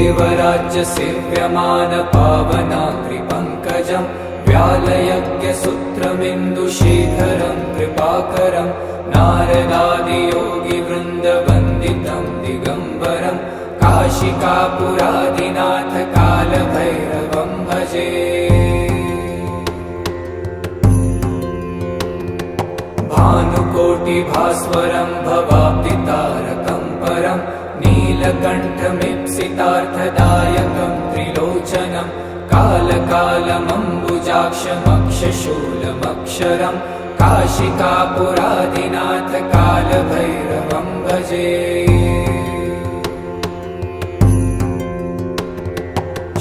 देवराज्यसेव्यमानपावनाग्रिपङ्कजं व्यालयज्ञसूत्रमिन्दुशेखरं कृपाकरं नारदादियोगिवृन्दवन्दितं दिगम्बरं काशिकापुरादिनाथ कालभैरवं भजे। भानुकोटिभास्वरं भवाब्दितारकं परं नीलकण्ठमीप्सितार्थदायकं त्रिलोचनं कालकालमम्बुजाक्षमक्षशूलमक्षरं काशिकापुरादिनाथ कालभैरवं भजे।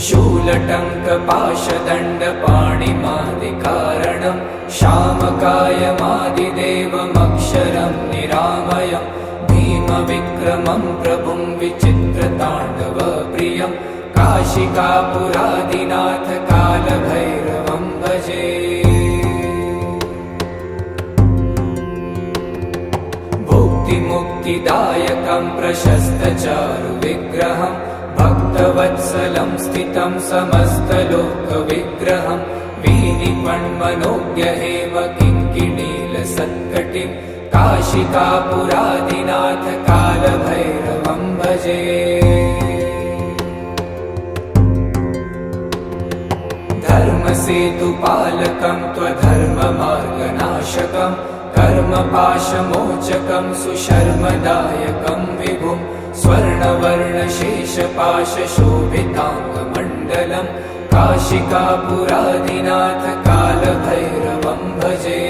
शूलटङ्कपाशदण्डपाणिमादिकारणं श्यामकायमादिदेवमक्षरं निरामयं भीमविक्रमं प्रभुं विचित्रताण्डवप्रियं काशिकापुरादिनाथ कालभैरवं भजे। भुक्तिमुक्तिदायकं प्रशस्तचारुविग्रहं भक्तवत्सलं स्थितं समस्तलोकविग्रहं वीनिपण्मनोज्ञहेमकिङ्किणीलसत्कटिं काशिकापुरादिनाथ कालभैरवं भजे। धर्मसेतुपालकं त्वधर्ममार्गनाशकं कर्मपाशमोचकं सुशर्मदायकं विभुं स्वर्णवर्णशेषपाशशोभिताङ्गमण्डलं काशिकापुरादिनाथ कालभैरवं भजे।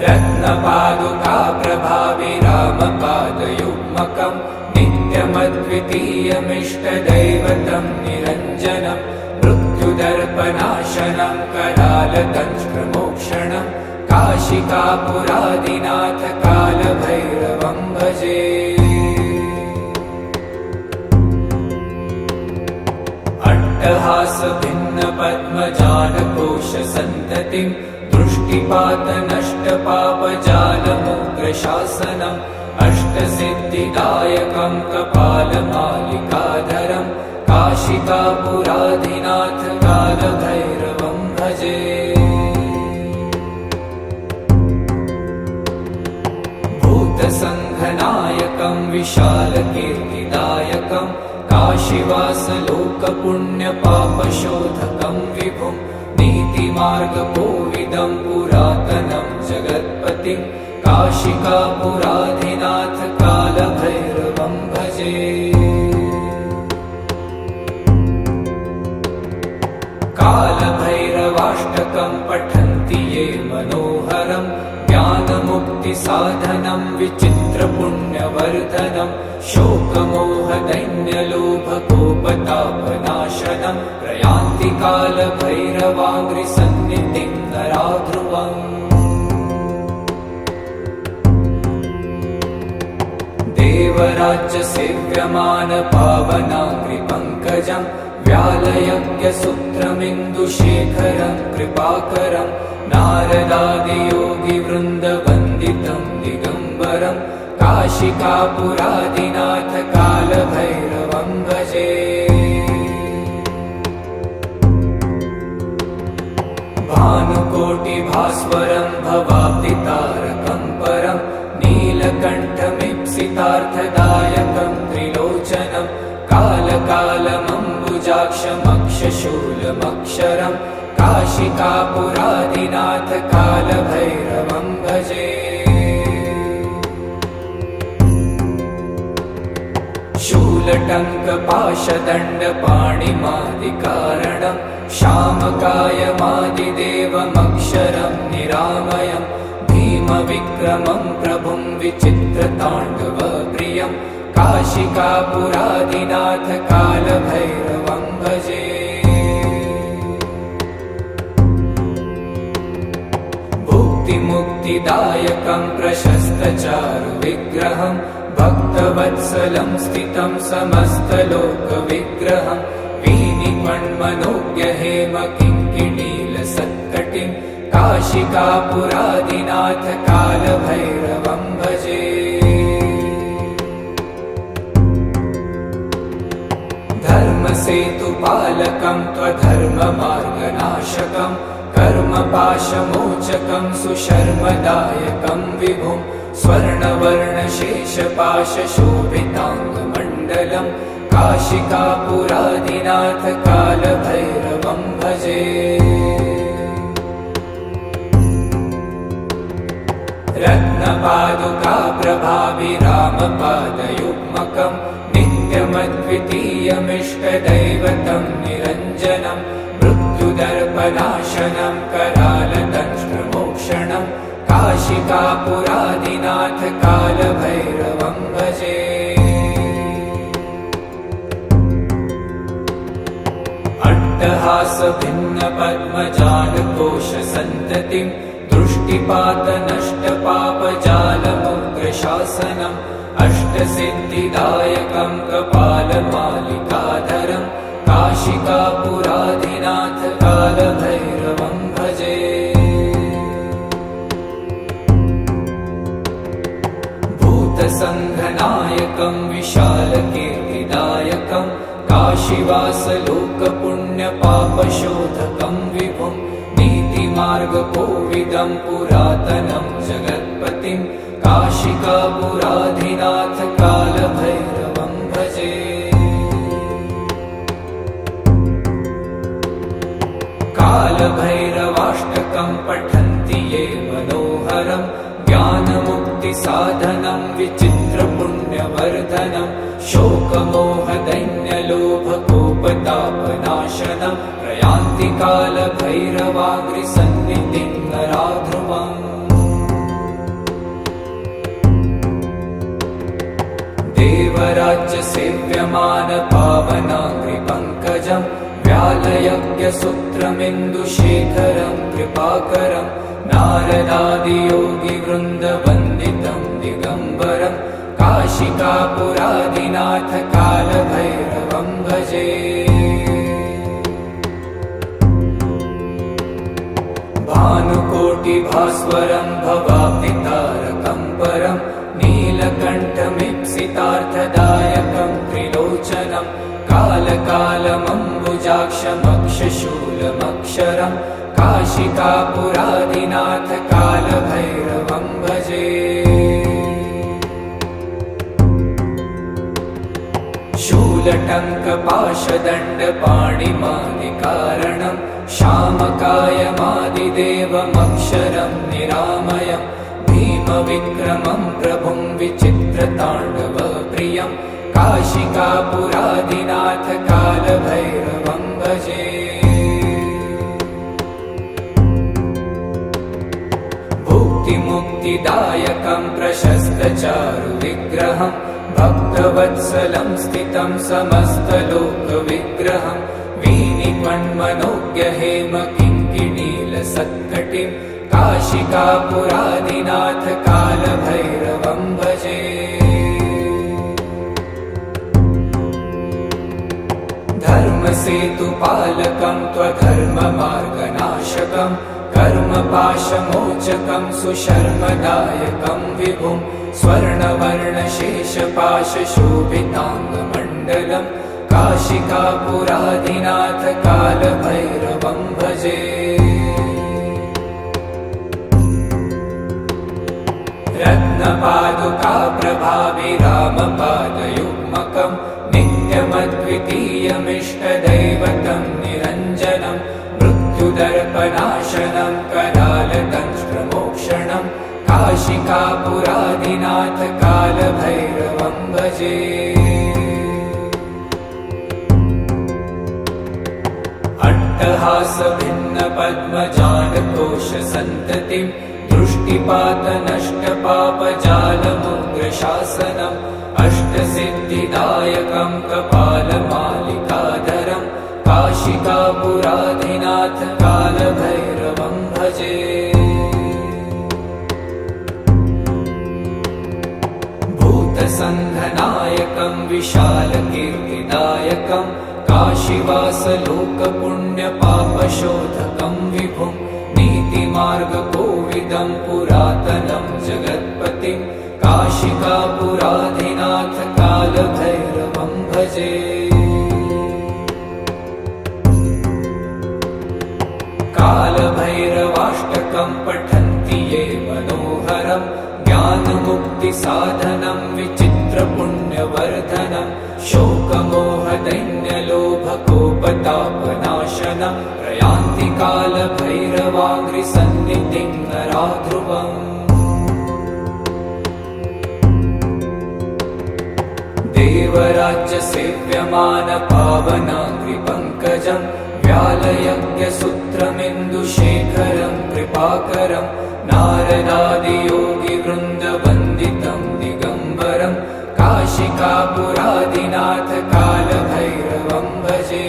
रत्नपादुकाप्रभाविरामपादयुग्मकं नित्यमद्वितीयमिष्टदैवतं निरञ्जनं मृत्युदर्पनाशनं करालदंष्ट्रमोक्षणं काशिकापुरादिनाथ कालभैरवं भजे। अट्टहासभिन्नपद्मजालकोशसन्ततिं दृष्टिपातनष्टपापजालमुग्रशासनम् अष्टसिद्धिदायकं कपालमालिकाधरं काशिकापुरादिनाथ कालभैरवं भजे। भूतसङ्घनायकं विशालकीर्तिदायकं काशीवासलोकपुण्यपापशोधकं विभुं नीतिमार्गकोविदं पुरातनं जगत्पतिं काशिकापुरादिनाथ कालभैरवं भजे। कालभैरवाष्टकं पठन्ति ये मनोहरं ज्ञानमुक्तिसाधनं विचित्रपुण्यवर्धनं शोकमोहदैन्यलोभकोपतापनाशनं प्रयान्ति कालभैरवाङ्घ्रिसन्निधिं नराध्रुवम्। देवराज्यसेव्यमानपावनाग्रिपङ्कजं व्यालयज्ञसूत्रमिन्दुशेखरं कृपाकरं नारदादियोगिवृन्दवन्दितं दिगम्बरं काशिकापुरादिनाथ कालभैरवं भजे। भानुकोटिभास्वरं भवाब्दितारकं परं नीलकण्ठमीप्सितार्थदायकं त्रिलोचनं कालकालमम्बुजाक्षमक्षशूलमक्षरं काशिकापुरादिनाथ कालभैरवं भजे। शूलटङ्कपाशदण्डपाणिमादिकारणं श्यामकायमादिदेवमक्षरं निरामयं भीमविक्रमं प्रभुं विचित्रताण्डवप्रियं काशिकापुरादिनाथ कालभैरवं भजे। भुक्तिमुक्तिदायकं प्रशस्तचारुविग्रहं भक्तवत्सलं स्थितं समस्तलोकविग्रहं वीनिपण्मनोज्ञहेमकिङ्किणीलसत्कटिं काशिकापुरादिनाथ कालभैरवं भजे। सेतुपालकं त्वधर्ममार्गनाशकं कर्मपाशमोचकं सुशर्मदायकं विभुं स्वर्णवर्णशेषपाशशोभिताङ्गमण्डलं काशिकापुरादिनाथ कालभैरवं भजे। रत्नपादुकाप्रभाभिरामपादयुग्मकं नित्यमद्वितीयमिष्टदैवतं निरञ्जनं मृत्युदर्पनाशनं करालदंष्ट्रमोक्षणं काशिकापुरादिनाथ कालभैरवं भजे। अट्टहासभिन्नपद्मजालकोशसन्ततिं दृष्टिपातनष्टपापजालमुग्रशासनम् अष्टसिद्धिदायकं कपालमालिकाधरं काशिकापुरादिनाथ कालभैरवं भजे। भूतसङ्घनायकं विशालकीर्तिदायकं काशीवासलोकपुण्यपापशोधकं विभुं नीतिमार्गकोविदं पुरातनं जगत्पतिं काशिकापुरादिनाथ कालभैरवं भजे। कालभैरवाष्टकं पठन्ति ये मनोहरं ज्ञानमुक्तिसाधनं विचित्रपुण्यवर्धनं शोकमोहदैन्यलोभकोपतापनाशनं प्रयान्ति कालभैरवाग्रिसन्निधिं नराध्रुवम्। देवराज्यसेव्यमानपावनाङ्घ्रिपङ्कजं व्यालयज्ञसूत्रमिन्दुशेखरं कृपाकरं नारदादियोगिवृन्दवन्दितं दिगम्बरं काशिकापुरादिनाथ कालभैरवं भजे। भानुकोटिभास्वरं भवाब्दितारकं परं नीलकण्ठमीप्सितार्थदायकं त्रिलोचनं कालकालमम्बुजाक्षमक्षशूलमक्षरं काशिकापुरादिनाथ कालभैरवं भजे। शूलटङ्कपाशदण्डपाणिमादिकारणं श्यामकायमादिदेवमक्षरं निरामयं भीमविक्रमं प्रभुं विचित्रताण्डवप्रियं काशिकापुरादिनाथ कालभैरवं भजे। भुक्तिमुक्तिदायकं प्रशस्तचारुविग्रहं भक्तवत्सलं स्थितं समस्तलोकविग्रहं वीनिपन्मनोज्ञहेमकिङ्किणीलसत्कटिं काशिकापुरादिनाथ कालभैरवं भजे। धर्मसेतुपालकं त्वधर्ममार्गनाशकं कर्मपाशमोचकं सुशर्मदायकं विभुं स्वर्णवर्णशेषपाशशोभिताङ्गमण्डलं काशिकापुरादिनाथ कालभैरवं भजे। रत्नपादुकाप्रभाभिरामपादयुग्मकं नित्यमद्वितीयमिष्टदैवतं निरञ्जनं मृत्युदर्पनाशनं करालदंष्ट्रमोक्षणं काशिकापुरादिनाथ कालभैरवं भजे। अट्टहासभिन्नपद्मजालकोशसन्ततिं दृष्टिपातनष्टपापजालमुग्रशासनम् अष्टसिद्धिदायकं कपालमालिकाधरं काशिकापुरादिनाथ कालभैरवं भजे। भूतसङ्घनायकं विशालकीर्तिदायकं काशीवासलोकपुण्यपापशोधकं विभुं नीतिमार्गकोविदं पुरातनं जगत्पतिं काशिकापुरादिनाथ कालभैरवं भजे। कालभैरवाष्टकं पठन्ति ये मनोहरं ज्ञानमुक्तिसाधनं विचित्रपुण्यवर्धनं शोकमोहदैन्यलोभकोपतापनाशनं प्रयान्ति कालभैरवाङ्घ्रिसन्निधिं नरा ध्रुवम् देवराज्यसेव्यमानपावनाङ्घ्रिपङ्कजं व्यालयज्ञसूत्रमिन्दुशेखरं कृपाकरं नारदादियोगिवृन्दवन्दितं दिगम्बरं काशिकापुरादिनाथ कालभैरवं भजे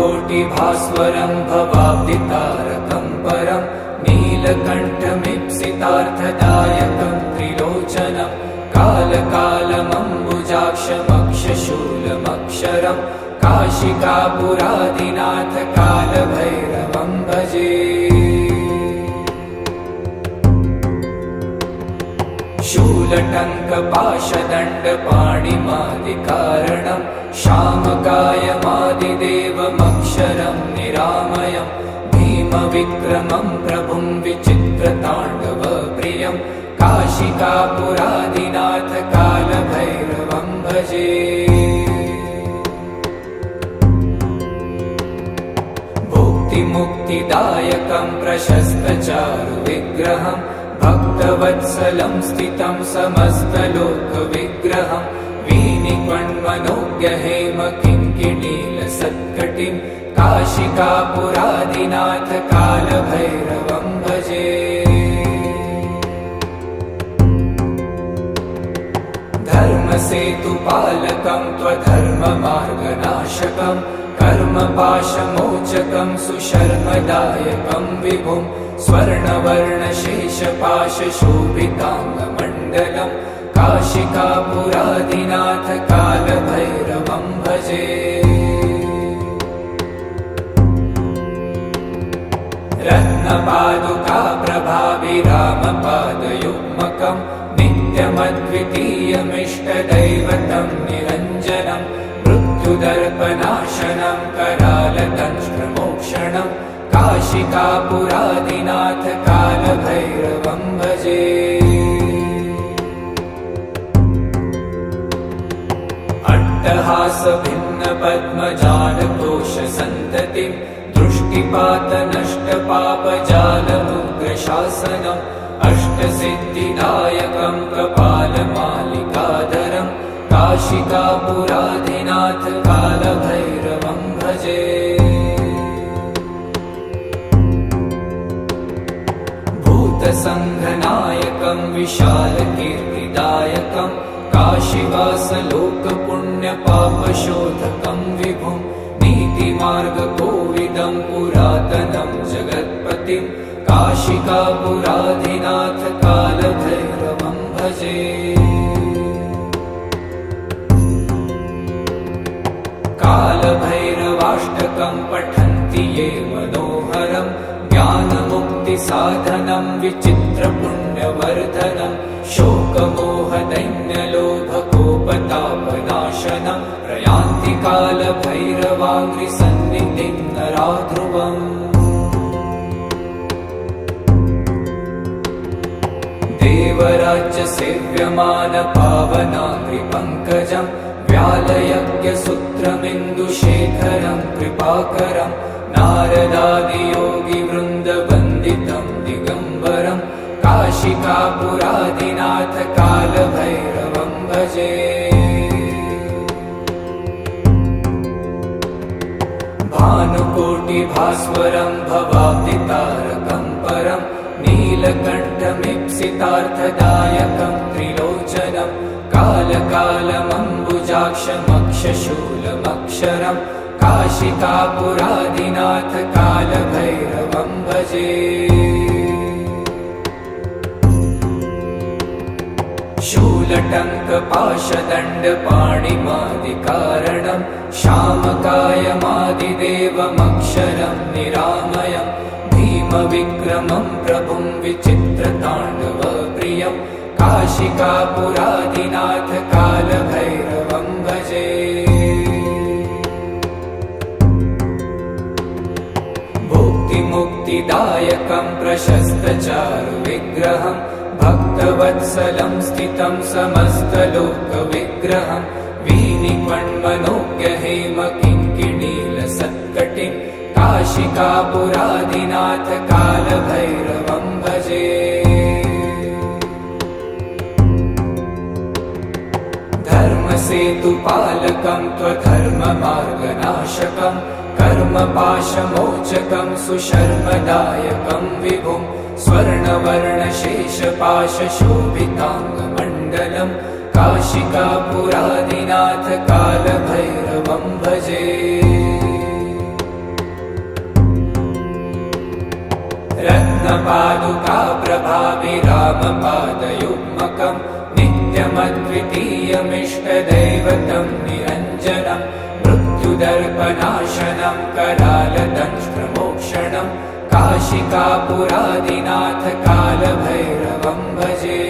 भानुकोटिभास्वरं भवाब्दितारकं परं नीलकण्ठमीप्सितार्थदायकं त्रिलोचनं कालकालमम्बुजाक्षमक्षशूलमक्षरं काशिकापुरादिनाथ कालभैरवं भजे शूलटङ्कपाशदण्डपाणिमादिकारणं श्यामकायमादिदेवमक्षरं निरामयं भीमविक्रमं प्रभुं विचित्रताण्डवप्रियं काशिकापुरादिनाथ कालभैरवं भजे भुक्तिमुक्तिदायकं प्रशस्तचारुविग्रहं भक्तवत्सलं स्थितं समस्तलोकविग्रहं वीनिपण्मनोज्ञहेमकिङ्किणीलसत्कटिं काशिकापुरादिनाथ कालभैरवं भजे धर्मसेतुपालकं त्वधर्ममार्गनाशकं कर्मपाशमोचकं सुशर्मदायकं विभुं स्वर्णवर्णशेषपाशशोभिताङ्गमण्डलं काशिकापुरादिनाथ कालभैरवं भजे रत्नपादुकाप्रभाविरामपादयुग्मकं नित्यमद्वितीयमिष्टदैवतं निरञ्जनं मृत्युदर्पनाशनं करालदंष्ट्रमोक्षणं काशिकापुरादिनाथ कालभैरवं भजे अट्टहासभिन्नपद्मजालकोशसन्ततिं दृष्टिपातनष्टपापजालमुग्रशासनम् अष्टसिद्धिदायकं कपालमालिकाधरं काशिकापुरादिनाथ कालभैरवं भजे भूतसङ्घनायकं विशालकीर्तिदायकं काशीवासलोकपुण्यपापशोधकं विभुं नीतिमार्गकोविदं पुरातनं जगत्पतिं काशिकापुरादिनाथ कालभैरवं भजे कालभैरवाष्टकं पठन्ति ये मनोहरं ज्ञानमुक्तिसाधनं विचित्रपुण्यवर्धनं शोकमोहदैन्यलोभकोपतापनाशनं प्रयान्ति कालभैरवाङ्घ्रिसन्निधिं नरा ध्रुवम् देवराज्यसेव्यमानपावनाङ्घ्रिपङ्कजं व्यालयज्ञसूत्रमिन्दुशेखरं कृपाकरं नारदादियोगिवृन्दवन्दितं दिगम्बरं काशिकापुरादिनाथ कालभैरवं भजे भानुकोटिभास्वरं भवाब्दितारकं परं नीलकण्ठमीप्सितार्थदायकं त्रिलोचनं कालकालमम्बुजाक्षमक्षशूलमक्षरं काशिकापुरादिनाथ कालभैरवं भजे शूलटङ्कपाशदण्डपाणिमादिकारणं श्यामकायमादिदेवमक्षरं निरामयं भीमविक्रमं प्रभुं विचित्रताण्डवप्रियं काशिकापुरादिनाथ कालभैरवं भजे मुक्तिदायकं प्रशस्तचारुविग्रहं भक्तवत्सलं स्थितं समस्तलोकविग्रहं वीनिपण्मनोज्ञहेमकिङ्किणीलसत्कटिं काशिकापुरादिनाथ कालभैरवं भजे। धर्मसेतुपालकं त्वधर्ममार्गनाशकं कर्मपाशमोचकं सुशर्मदायकं विभुं स्वर्णवर्णशेषपाशशोभिताङ्गमण्डलं काशिकापुरादिनाथ कालभैरवं भजे। रत्नपादुकाप्रभाभिरामपादयुग्मकं नित्यमद्वितीयमिष्टदैवतं निरञ्जनं मृत्युदर्पनाशनं करालदंष्ट्रमोक्षणं काशिकापुरादिनाथ कालभैरवं भजे।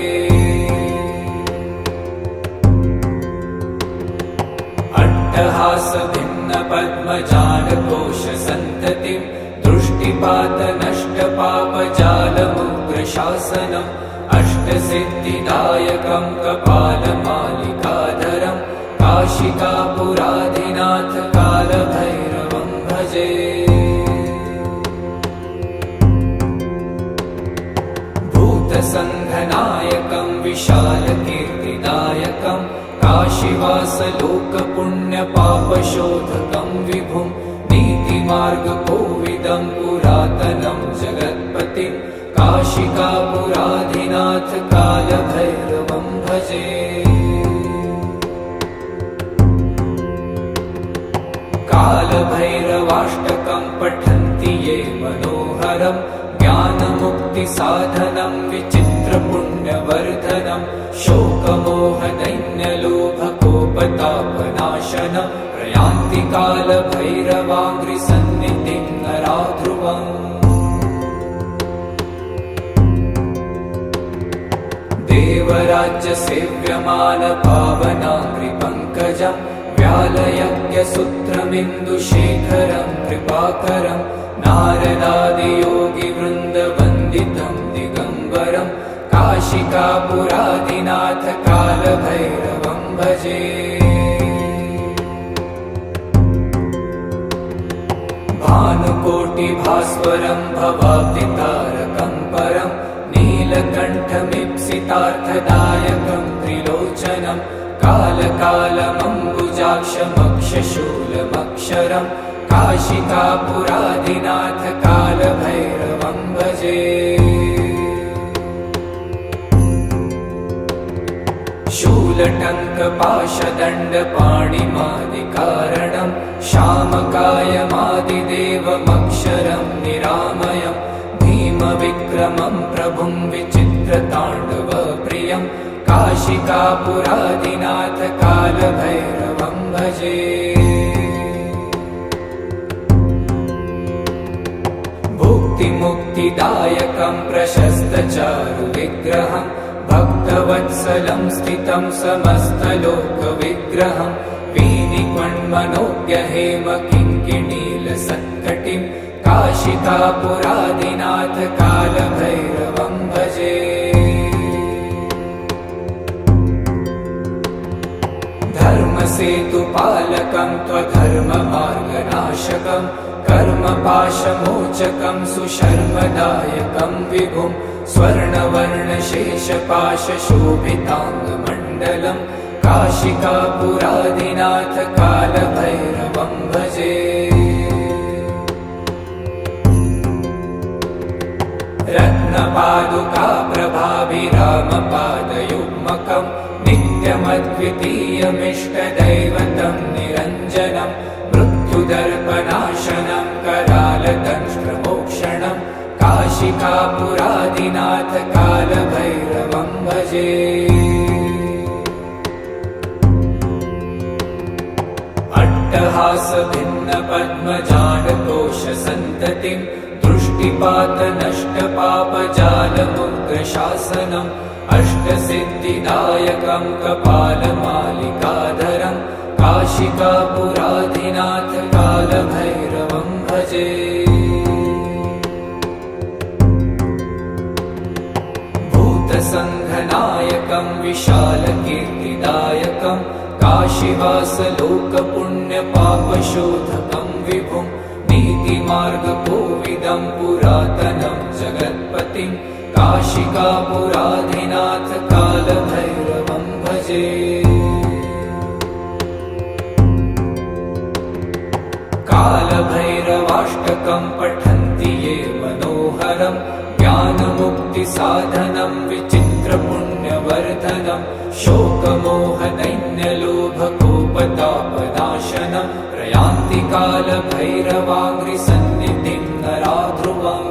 अट्टहासभिन्नपद्मजालकोशसन्ततिं दृष्टिपातनष्टपापजालमुग्रशासनम् अष्टसिद्धिदायकं कपालमालिकाधरं काशिकापुरादिनाथ कालभैरवं भजे। भूतसन्धनायकं विशालकीर्तिदायकं काशीवासलोकपुण्यपापशोधकं विभुं नीतिमार्गकोविदं पुरातनं जगत्पतिं काशिकापुरादिनाथ कालभैरवं भजे। कालभैरवाष्टकं पठन्ति ये मनोहरं ज्ञानमुक्तिसाधनं विचित्रपुण्यवर्धनं शोकमोहदैन्यलोभकोपतापनाशनं प्रयान्ति कालभैरवाङ्घ्रिसन्निधिं नरा ध्रुवम्। देवराज्यसेव्यमानपावनाङ्घ्रिपङ्कजं व्यालयज्ञसूत्रमिन्दुशेखरं कृपाकरं नारदादियोगिवृन्दवन्दितं दिगम्बरं काशिकापुरादिनाथ कालभैरवं भजे। भानुकोटिभास्वरं भवाब्दितारकं परं नीलकण्ठमीप्सितार्थदायकं त्रिलोचनं कालकालमम्बुजाक्षमक्षशूलमक्षरं काशिकापुरादिनाथ कालभैरवं भजे। शूलटङ्कपाशदण्डपाणिमादिकारणं श्यामकायमादिदेवमक्षरं निरामयं भीमविक्रमं प्रभुं विचित्रताण्डवप्रियं काशिकापुरादिनाथ कालभैरवं भजे। भुक्तिमुक्तिदायकं प्रशस्तचारुविग्रहं भक्तवत्सलं स्थितं समस्तलोकविग्रहं वीनिपण्मनोज्ञहेमकिङ्किणीलसत्कटिं काशिकापुरादिनाथ कालभैरवं भजे। धर्मसेतुपालकं त्वधर्ममार्गनाशकं कर्मपाशमोचकं सुशर्मदायकं विभुं स्वर्णवर्णशेषपाशशोभिताङ्गमण्डलं काशिकापुरादिनाथ कालभैरवं भजे। रत्नपादुकाप्रभाभिरामपादयुग्मकं नित्यमद्वितीयमिष्टदैवतं निरञ्जनं मृत्युदर्पनाशनं करालदंष्ट्रमोक्षणं काशिकापुरादिनाथ कालभैरवं भजे। अट्टहासभिन्नपद्मजालकोशसन्ततिं दृष्टिपातनष्टपापजालमुग्रशासनम् अष्टसिद्धिदायकं कपालमालिकाधरं काशिकापुरादिनाथ कालभैरवं भजे। दैवतं विशालकीर्तिदायकं काशीवासलोकपुण्यपापशोधकं विभुं नीतिमार्गकोविदं पुरातनं जगत्पतिं काशिकापुराधिनाथ कालभैरवं भजे। कालभैरवाष्टकं पठन्ति ये मनोहरं ज्ञानमुक्तिसाधनं विचित्रपुण्यवर्धनं शोकमोहदैन्यलोभकोपतापनाशनं प्रयान्ति कालभैरवाङ्घ्रिसन्निधिं नरा ध्रुवम्।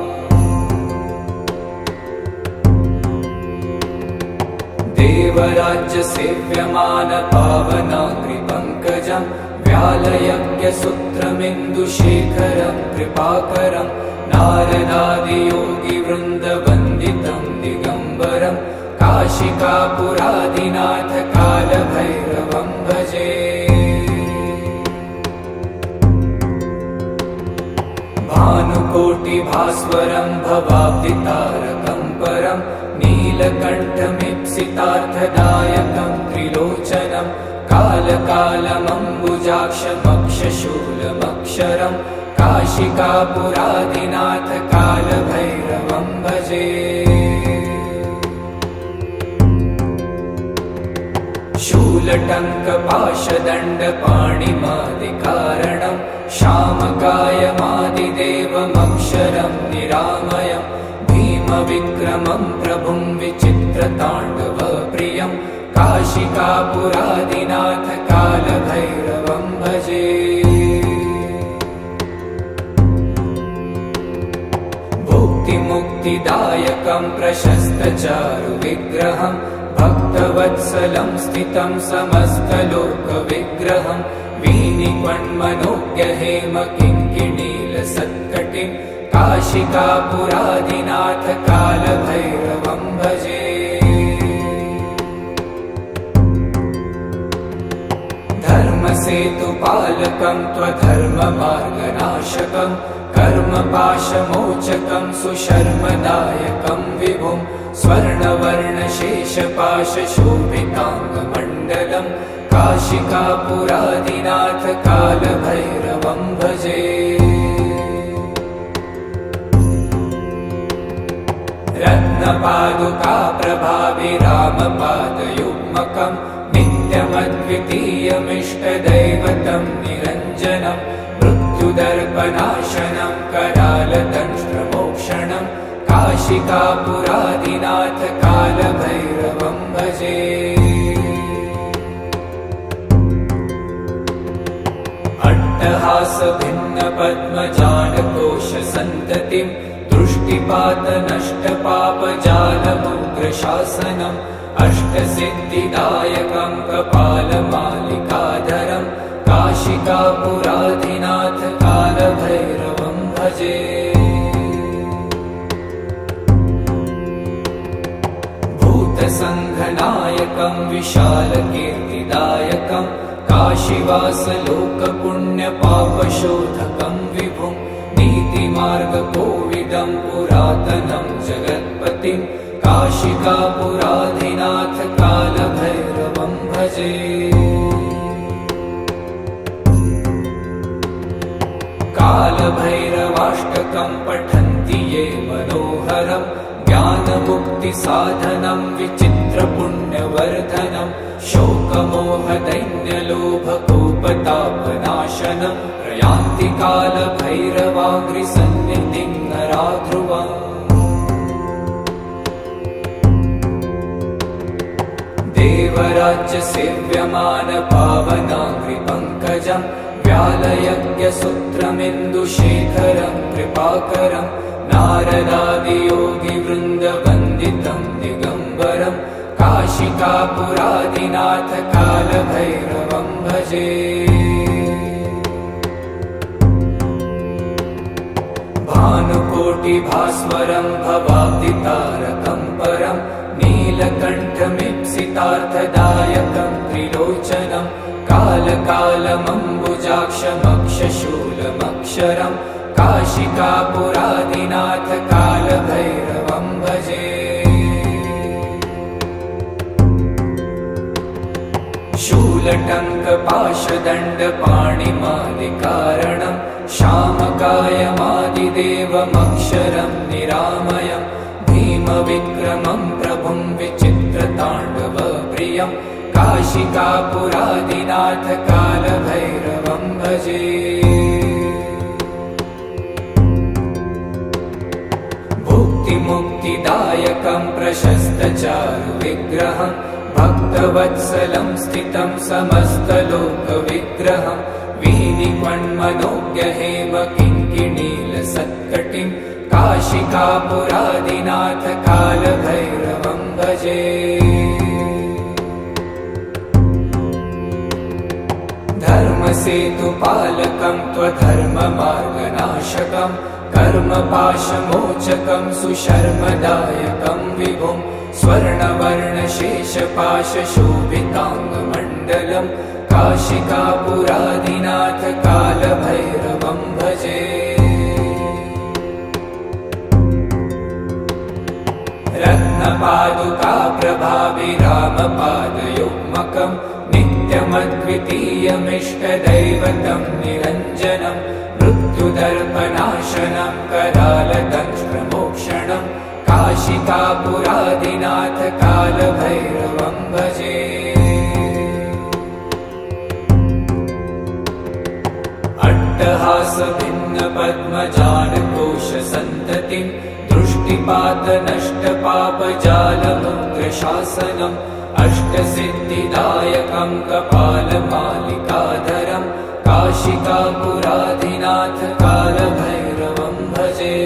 देवराज्यसेव्यमानपावनाङ्घ्रिपङ्कजं व्यालयज्ञसूत्रमिन्दुशेखरं कृपाकरं नारदादियोगिवृन्दवन्दितं दिगम्बरं काशिकापुराधिनाथ कालभैरवं भजे। भानुकोटिभास्वरं भवाब्धितारकं परं नीलकण्ठमीप्सितार्थदायकं त्रिलोचनं कालकालमम्बुजाक्षमक्षशूलमक्षरं काशिकापुराधिनाथ कालभैरवं भजे। शूलटङ्कपाशदण्डपाणिमादिकारणं श्यामकायमादिदेवमक्षरं निरामयं भीमविक्रमं प्रभुं विचित्रताण्डवप्रियं काशिकापुराधिनाथ कालभैरवं भजे। भुक्तिमुक्तिदायकं प्रशस्तचारुविग्रहं भक्तवत्सलं स्थितं समस्तलोकविग्रहं वीनिपण्मनोज्ञहेमकिङ्किणीलसत्कटिं काशिकापुराधिनाथ कालभैरवं भजे। धर्मसेतुपालकं त्वधर्ममार्गनाशकं कर्मपाशमोचकं सुशर्मदायकं विभुं स्वर्णवर्णशेषपाशशोभिताङ्गमण्डलं काशिकापुराधिनाथ कालभैरवं भजे। रत्नपादुकाप्रभाविरामपादयुग्मकं नित्यमद्वितीयमिष्टदैवतं निरञ्जनं मृत्युदर्पनाशनं करालदंष्ट्रमोक्षणं काशिकापुराधिनाथ कालभैरवं भजे। अट्टहासभिन्नपद्मजालकोशसन्ततिं दृष्टिपातनष्टपापजालमुग्रशासनम् अष्टसिद्धिदायकं कपालमालिकाधरं काशिकापुराधिनाथ कालभैरवं भजे। भूतसङ्घनायकं विशालकीर्तिदायकं काशीवासलोकपुण्यपापशोधकं विभुं नीतिमार्गकोविदं पुरातनं जगत्पतिं काशिकापुराधिनाथ कालभैरवं भजे। कालभैरवाष्टकं पठन्ति ये मनोहरं ज्ञानमुक्तिसाधनं विचित्रपुण्यवर्धनं शोकमोहदैन्यलोभकोपतापनाशनं प्रयान्ति कालभैरवाङ्घ्रिसन्निधिं नरा ध्रुवम्। देवराज्यसेव्यमानपावनाङ्घ्रिपङ्कजं व्यालयज्ञसूत्रमिन्दुशेखरं कृपाकरं नारदादियोगिवृन्दवन्दितं दिगम्बरं काशिकापुराधिनाथ कालभैरवं भजे। भानुकोटिभास्वरं भवाब्धितारकं परं नीलकण्ठमीप्सितार्थदायकं त्रिलोचनं कालकालमम्बुजाक्षमक्षशूलमक्षरं काशिकापुराधिनाथ कालभैरवं भजे। शूलटङ्कपाशदण्डपाणिमादिकारणं श्यामकायमादिदेवमक्षरं निरामयं भीमविक्रमं प्रभुं विचित्रताण्डवप्रियं काशिकापुरादिनाथ कालभैरवं भजे। भुक्तिमुक्तिदायकं प्रशस्तचारुविग्रहं भक्तवत्सलं स्थितं समस्तलोकविग्रहं वीनिपण्मनोज्ञहेम किङ्किणीलसत्कटिं काशिकापुरादिनाथ कालभैरवं भजे। धर्मसेतुपालकं त्वधर्ममार्गनाशकं कर्मपाशमोचकं सुशर्मदायकं विभुं स्वर्णवर्णशेषपाशशोभिताङ्गमण्डलं काशिकापुरादिनाथ कालभैरवं भजे। रत्नपादुकाप्रभाभिरामपादयुग्मकं नित्यमद्वितीयमिष्टदैवतं निरञ्जनं मृत्युदर्पनाशनं करालदंष्ट्रमोक्षणं काशिकापुरादिनाथ कालभैरवं भजे। अट्टहासभिन्नपद्मजालकोशसन्ततिं दृष्टिपातनष्टपापजालमुग्रशासनम् अष्टसिद्धिदायकं कपालमालिकाधरं काशिकापुरादिनाथ कालभैरवं भजे।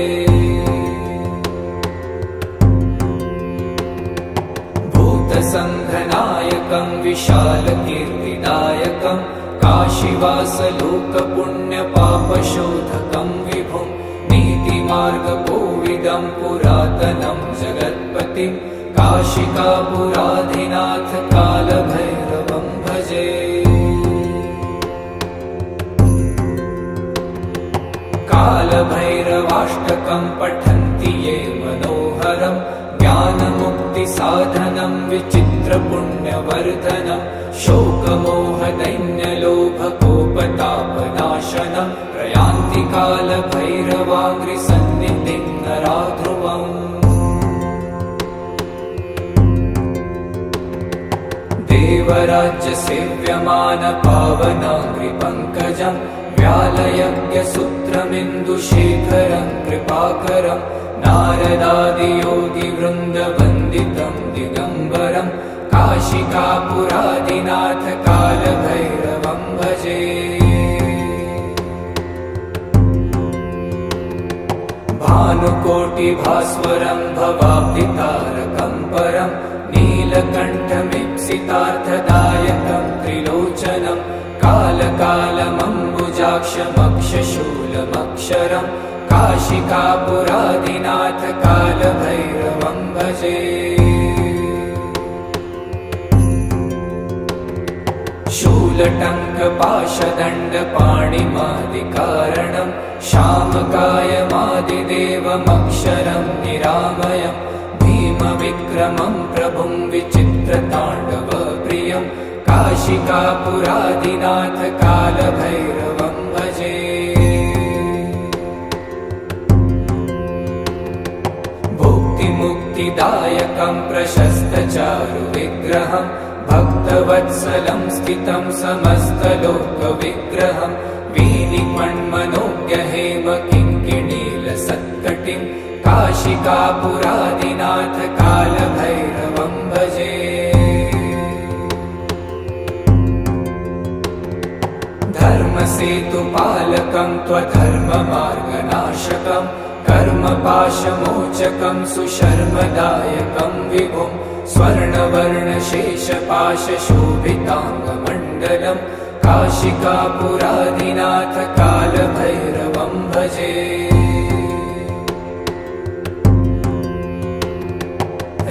भूतसङ्घनायकं विशालकीर्तिदायकं काशीवासलोकपुण्यपापशोधकं विभुं नीतिमार्गकोविदं पुरातनं जगत्पतिं काशिकापुरादिनाथ कालभैरवं भजे। कालभैरवाष्टकं पठन्ति ये मनोहरं ज्ञानमुक्तिसाधनं विचित्रपुण्यवर्धनं शोकमोहदैन्यलोभकोपतापनाशनं प्रयान्ति कालभैरवाङ्घ्रिसन्निधिं नरा ध्रुवम्। देवराज्यसेव्यमानपावनाङ्घ्रिपङ्कजं व्यालयज्ञसूत्रमिन्दुशेखरं कृपाकरं नारदादियोगिवृन्दवन्दितं दिगम्बरं काशिकापुरादिनाथ कालभैरवं भजे। भानुकोटिभास्वरं भवाब्धितारकं परं नीलकण्ठमीप्सितार्थदायकं त्रिलोचनं कालकालमम्बुजाक्षमक्षशूलमक्षरं काशिकापुरादिनाथ कालभैरवं भजे। शूलटङ्कपाशदण्डपाणिमादिकारणं श्यामकायमादिदेवमक्षरं निरामयं भीमविक्रमं प्रभुं विचित्रताण्डवप्रियं काशिकापुरादिनाथ कालभैरवं भजे। भुक्तिमुक्तिदायकं प्रशस्तचारुविग्रहं भक्तवत्सलं स्थितं समस्तलोकविग्रहं वीनिपण्मनोज्ञहेम किङ्किणीलसत्कटिं काशिकापुरादिनाथ कालभैरवं भजे। धर्मसेतुपालकं त्वधर्ममार्गनाशकं कर्मपाशमोचकं सुशर्मदायकं विभुं स्वर्णवर्णशेषपाशशोभिताङ्गमण्डलं काशिकापुरादिनाथ कालभैरवं भजे।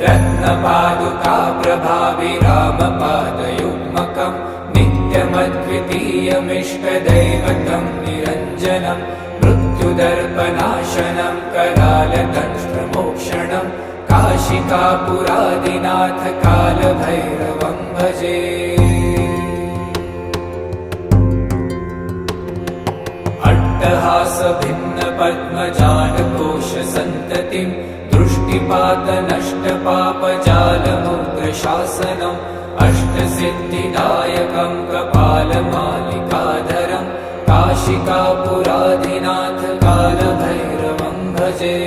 रत्नपादुकाप्रभाभिरामपादयुग्मकं नित्यमद्वितीयमिष्टदैवतं निरञ्जनं मृत्युदर्पनाशनं करालदंष्ट्रमोक्षणं काशिकापुरादिनाथ कालभैरवं भजे। अट्टहास भिन्न पद्मजालकोश सन्ततिं दृष्टिपात नष्ट पापजालमुग्रशासनम् अष्टसिद्धिदायकं कपालमालिकाधरं काशिकापुराधिनाथ कालभैरवं भजे।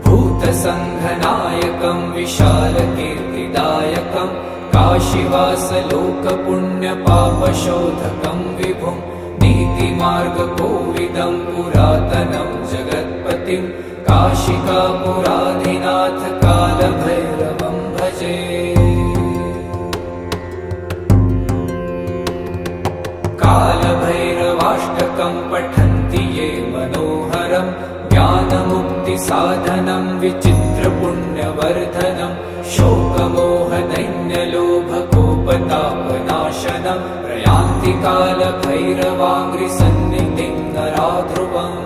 भूतसङ्घनायकं विशालकीर्तिदायकं काशीवासलोकपुण्यपापशोधकं विभुं नीतिमार्गकोविदं पुरातनं जगत्पतिं काशिकापुराधिनाथ कालभैरवं भजे। कालभैरवाष्टकं पठन्ति ये मनोहरं ज्ञानमुक्तिसाधनं विचित्रपुण्यवर्धनं शोकमोहदैन्यलोभकोपतापनाशनं प्रयान्ति कालभैरवाङ्घ्रिसन्निधिं नराध्रुवम्।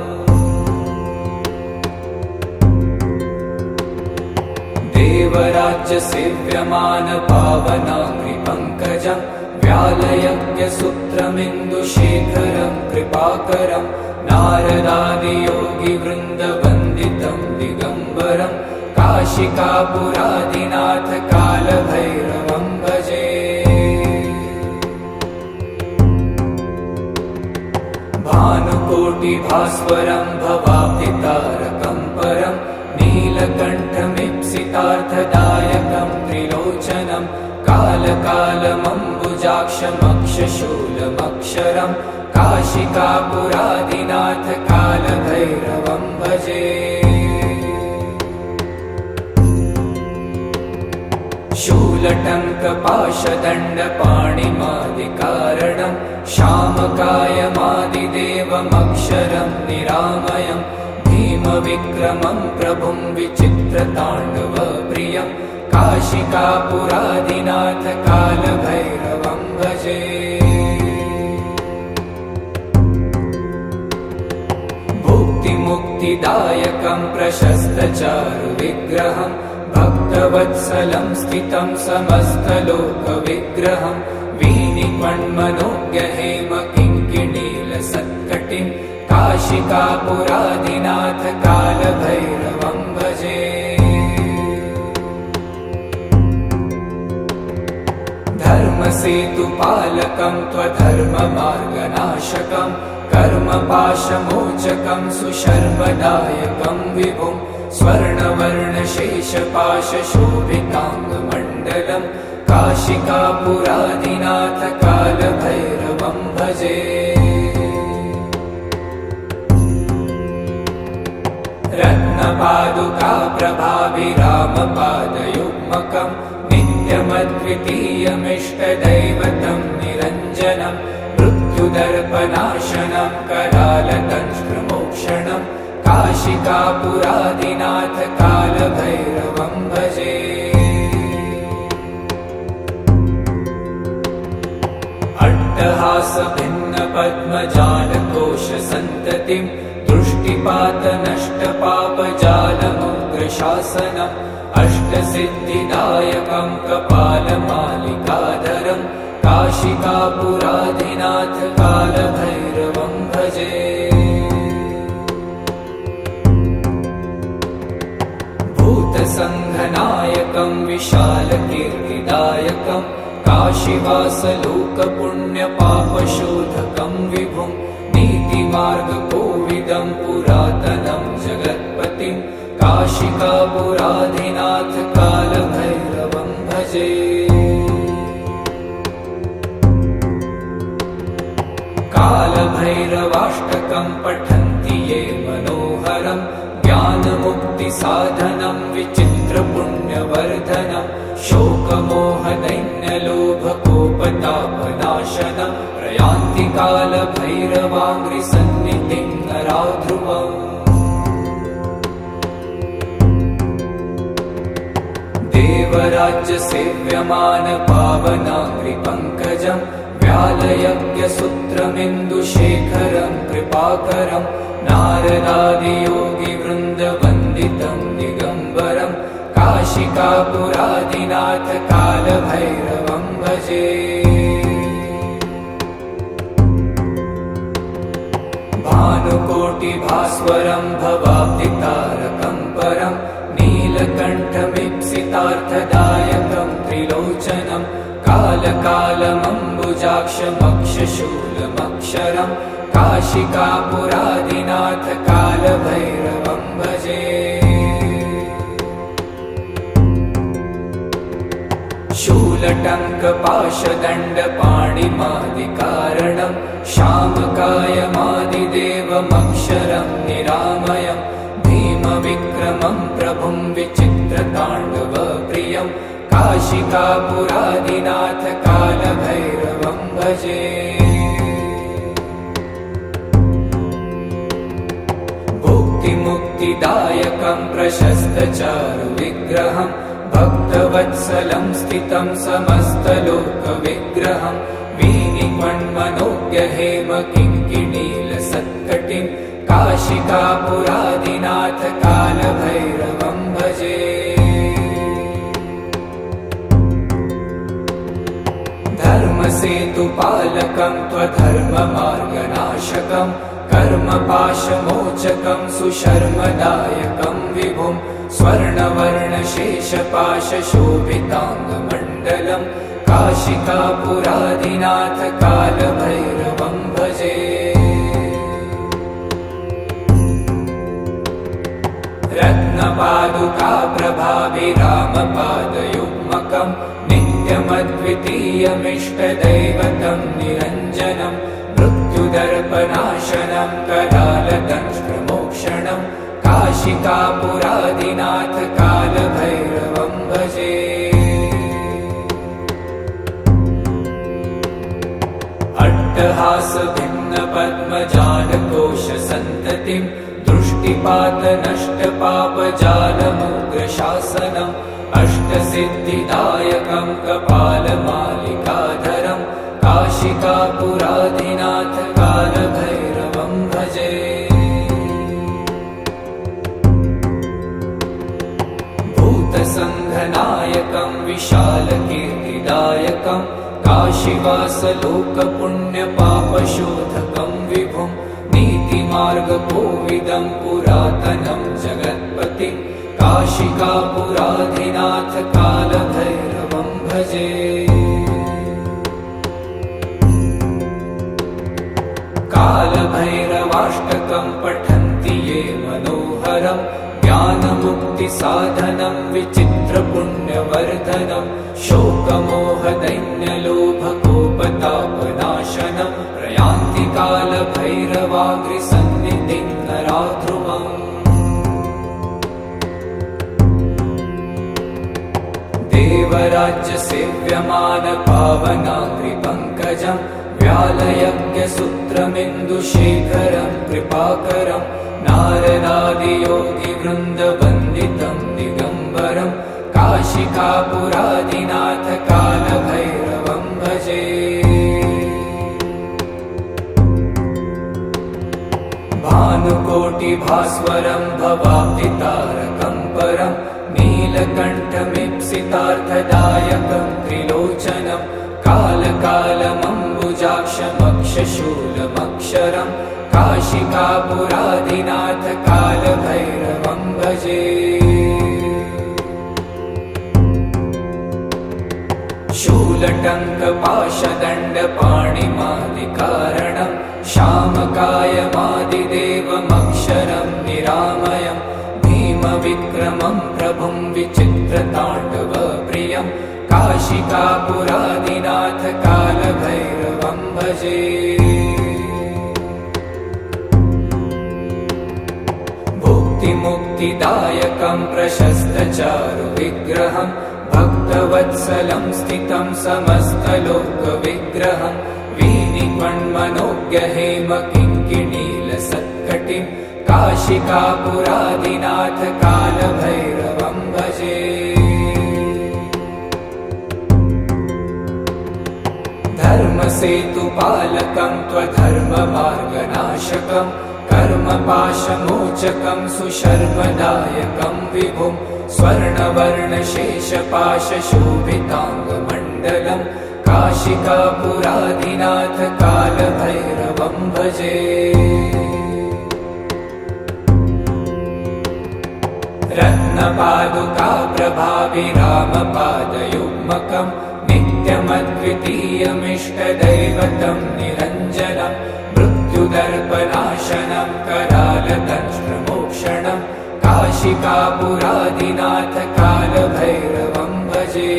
देवराज्यसेव्यमानपावनाङ्घ्रिपङ्कजं व्यालयज्ञसूत्रमिन्दुशेखरं कृपाकरं नारदादियोगिवृन्दवन्दितं दिगम्बरं काशिकापुराधिनाथ कालभैरवं भजे। भानुकोटिभास्वरं भवाब्धितारकं परं नीलकण्ठमीप्सितार्थदायकं त्रिलोचनं कालकालमम्बुजाक्षमक्षशूलमक्षरं काशिकापुराधिनाथ कालभैरवं भजे। शूलटङ्कपाशदण्डपाणिमादिकारणं श्यामकायमादिदेवमक्षरं निरामयं भीमविक्रमं प्रभुं विचित्रताण्डवप्रियं काशिकापुराधिनाथ कालभैरवं भजे। भुक्तिमुक्तिदायकं प्रशस्तचारुविग्रहं भक्तवत्सलं स्थितं समस्तलोकविग्रहं वीनिपण्मनोज्ञहेमकिङ्किणीलसत्कटिं काशिकापुराधिनाथ कालभैरवं भजे। धर्मसेतुपालकं त्वधर्ममार्गनाशकं कर्मपाशमोचकं सुशर्मदायकं विभुं स्वर्णवर्णशेषपाशशोभिताङ्गमण्डलं काशिकापुराधिनाथ कालभैरवं भजे। रत्नपादुकाप्रभाभिरामपादयुग्मकं नित्यमद्वितीयमिष्टदैवतं निरञ्जनं मृत्युदर्पनाशनं करालदंष्ट्रमोक्षणं काशिकापुराधिनाथ कालभैरवं भजे। अट्टहास भिन्न पद्मजालकोशसन्ततिं दृष्टिपात नष्ट पापजालमुग्रशासनम् अष्टसिद्धिदायकं कपालमालिकाधरं काशिकापुराधिनाथ कालभैरवं भजे। भूतसङ्घनायकं विशालकीर्तिदायकं काशीवासलोकपुण्यपापशोधकं विभुं नीतिमार्गकोविदं पुरातनं जगत्पतिं काशिकापुराधिनाथ कालभैरवं भजे। कालभैरवाष्टकं पठन्ति ये मनोहरं ज्ञानमुक्तिसाधनं विचित्रपुण्यवर्धनं शोकमोहदैन्यलोभकोपतापनाशनं प्रयान्ति कालभैरवाङ्घ्रिसन्निधिं नराध्रुवम्। देवराज्यसेव्यमानपावनाङ्घ्रिपङ्कजं व्यालयज्ञसूत्रमिन्दुशेखरं कृपाकरं नारदादियोगिवृन्दवन्दितं दिगम्बरं काशिकापुराधिनाथ कालभैरवं भजे। भास्वरं भवाब्धितारकं परं नीलकण्ठमीप्सितार्थदायकं त्रिलोचनं कालकालमम्बुजाक्षमक्षशूलमक्षरं काशिकापुरादिनाथ कालभैरवं भजे। शूलटङ्कपाशदण्डपाणिमादिकारणं श्यामकायमादिदेवमक्षरं निरामयं भीमविक्रमं प्रभुं विचित्रताण्डवप्रियं काशिकापुरादिनाथ कालभैरवं भजे। भुक्तिमुक्तिदायकं प्रशस्तचारुविग्रहं भक्तवत्सलं स्थितं समस्तलोकविग्रहं वीनिक्वन्मनोज्ञहेमकिङ्किणीलसत्कटिं काशिकापुरादिनाथ कालभैरवं भजे। धर्मसेतुपालकं त्वधर्ममार्गनाशकं कर्मपाशमोचकं सुशर्मदायकं विभुं स्वर्णवर्णशेषपाशशोभिताङ्गमण्डलं काशिकापुरादिनाथ कालभैरवं भजे। रत्नपादुकाप्रभाभिरामपादयुग्मकं नित्यमद्वितीयमिष्टदैवतं निरञ्जनं मृत्युदर्पनाशनं करालदंष्ट्रमोक्षणं काशिकापुरादिनाथ कालभैरवं भजे। अट्टहासभिन्नपद्मजालकोशसन्ततिं दृष्टिपातनष्टपापजालमुग्रशासनम् अष्टसिद्धिदायकं कपालमालिकाधरं काशिकापुरादिनाथ कालभैरवं भजे। भूतसङ्घनायकं विशालकीर्तिदायकं काशीवासलोकपुण्यपापशोधकं विभुं नीतिमार्गकोविदं पुरातनं जगत्पतिं काशिकापुरादिनाथ कालभैरवं भजे। कालभैरवाष्टकं पठन्ति ये मनोहरं ज्ञानमुक्तिसाधनं विचित्रपुण्यवर्धनं शोकमोहदैन्यलोभकोपतापनाशनं प्रयान्ति कालभैरवाग्रिसन्निधिं नराध्रुवम्। देवराज्यसेव्यमानपावनाग्रिपङ्कजं व्यालयज्ञसूत्रमिन्दुशेखरं कृपाकरं नारदादियोगिवृन्दवन्दितं दिगम्बरं काशिकापुरादिनाथ कालभैरवं भजे। भानुकोटिभास्वरं भवाब्धितारकं परं नीलकण्ठमीप्सितार्थदायकं त्रिलोचनं कालकालमम्बुजाक्षमक्षशूलमक्षरं काशिकापुरादिनाथ कालभैरवं भजे। शूलटङ्कपाशदण्डपाणिमादिकारणं श्यामकायमादिदेवमक्षरं निरामयं भीमविक्रमं प्रभुं विचित्रताण्डवप्रियं काशिकापुरादिनाथ कालभैरवं भजे। भुक्तिमुक्तिदायकं प्रशस्तचारुविग्रहं भक्तवत्सलं स्थितं समस्तलोकविग्रहं वीनिक्वन्मनोज्ञहेमकिङ्किणीलसत्कटिं काशिकापुरादिनाथ कालभैरवं भजे। धर्मसेतुपालकं त्वधर्ममार्गनाशकं कर्मपाशमोचकं सुशर्मदायकं विभुं स्वर्णवर्णशेषपाशशोभिताङ्गमण्डलं काशिकापुरादिनाथ कालभैरवं भजे। रत्नपादुका प्रभाभिरामपादयुग्मकम् नित्यमद्वितीयमिष्टदैवतं निरञ्जनं मृत्युदर्पनाशनं करालदंष्ट्रमोक्षणं काशिकापुरादिनाथ कालभैरवं भजे।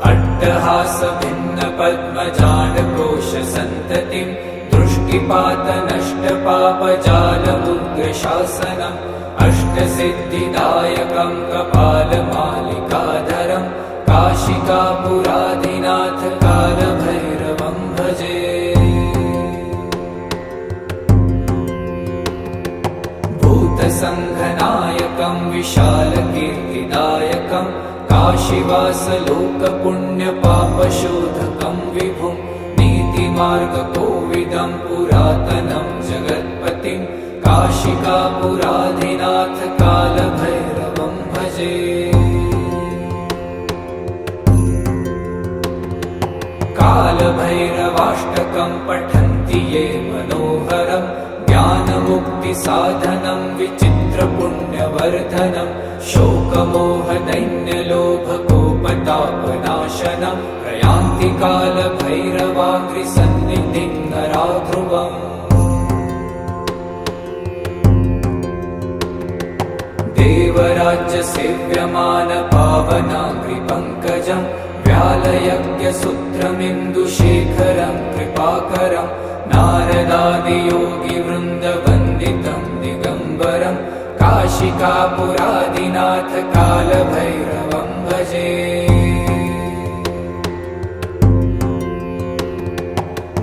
अट्टहासभिन्नपद्मजालकोशसन्ततिं दृष्टिपातनष्टपापजालमुग्रशासनम् अष्टसिद्धिदायकं कपालमालिकाधरं काशिकापुरादिनाथ कालभैरवं भजे। भूतसङ्घनायकं विशालकीर्तिदायकं काशीवासलोकपुण्यपापशोधकं विभुं नीतिमार्गकोविदं पुरातनं जगत्पतिं काशिकापुरादिनाथ कालभैरवं भजे। कालभैरवाष्टकं पठन्ति ये मनोहरं ज्ञानमुक्तिसाधनं विचित्रपुण्यवर्धनं शोकमोहदैन्यलोभकोपतापनाशनं प्रयान्ति कालभैरवाङ्घ्रिसन्निधिं नराध्रुवम्। देवराज्यसेव्यमानपावनाङ्घ्रिपङ्कजं व्यालयज्ञसूत्रमिन्दुशेखरं कृपाकरं नारदादियोगिवृन्दवन्दितं दिगम्बरं काशिकापुरादिनाथ कालभैरवं भजे।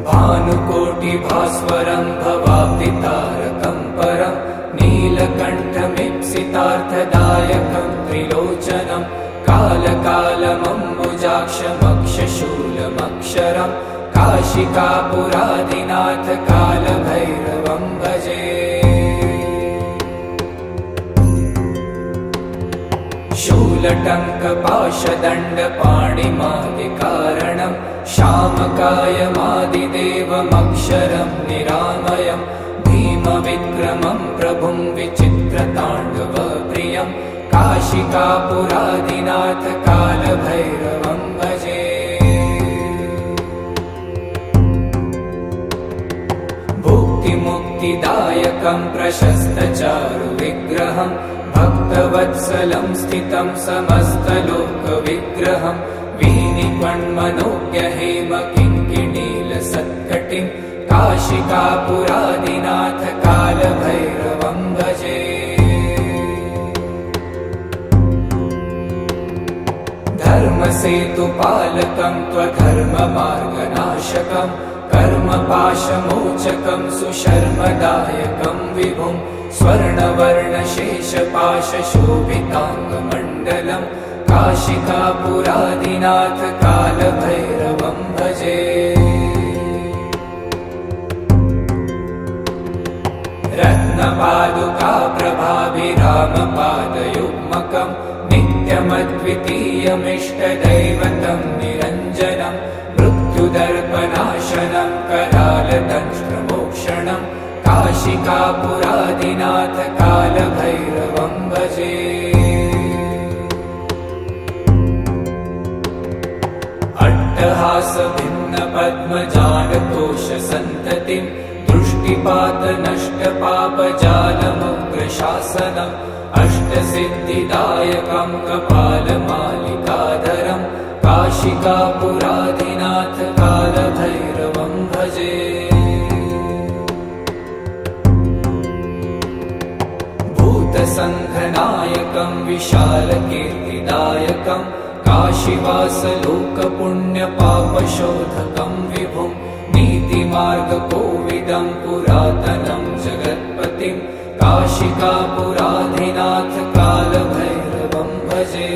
भानुकोटिभास्वरं भवाब्दितारकं परं नीलकण्ठमीप्सितार्थदायकं त्रिलोचनं कालकालमम्बुजाक्षमक्षशूलमक्षरं काशिकापुरादिनाथ कालभैरवं भजे। शूलटङ्कपाशदण्डपाणिमादिकारणं श्यामकायमादिदेवमक्षरं निरामयं भीमविक्रमं प्रभुं विचित्रताण्डवप्रियं काशिकापुरादिनाथ कालभैरवं भजे। भुक्तिमुक्तिदायकं प्रशस्तचारुविग्रहं भक्तवत्सलं स्थितं समस्तलोकविग्रहं वीनिपण्मनोज्ञहेमकिङ्किणीलसत्कटिं काशिकापुरादिनाथ कालभैरवं भजे। धर्मसेतुपालकं त्वधर्ममार्गनाशकं कर्मपाशमोचकं सुशर्मदायकं विभुं स्वर्णवर्णशेषपाशशोभिताङ्गमण्डलं काशिकापुरादिनाथ कालभैरवं भजे। रत्नपादुका प्रभाभिरामपादयुग्मकं नित्यमद्वितीयमिष्टदैवतं निरञ्जनं मृत्युदर्पनाशनं करालदंष्ट्रमोक्षणं काशिकापुरादिनाथ कालभैरवं भजे। अट्टहासभिन्नपद्मजालकोशसन्ततिं दृष्टिपातनष्टपापजालमुग्रशासनम् अष्टसिद्धिदायकं कपालमालिकाधरं काशिकापुरादिनाथ कालभैरवं भजे। भूतसङ्घनायकं विशालकीर्तिदायकं काशीवासलोकपुण्यपापशोधकं विभुं नीतिमार्गकोविदं पुरातनं जगत्पतिं काशिकापुरादिनाथ कालभैरवं भजे।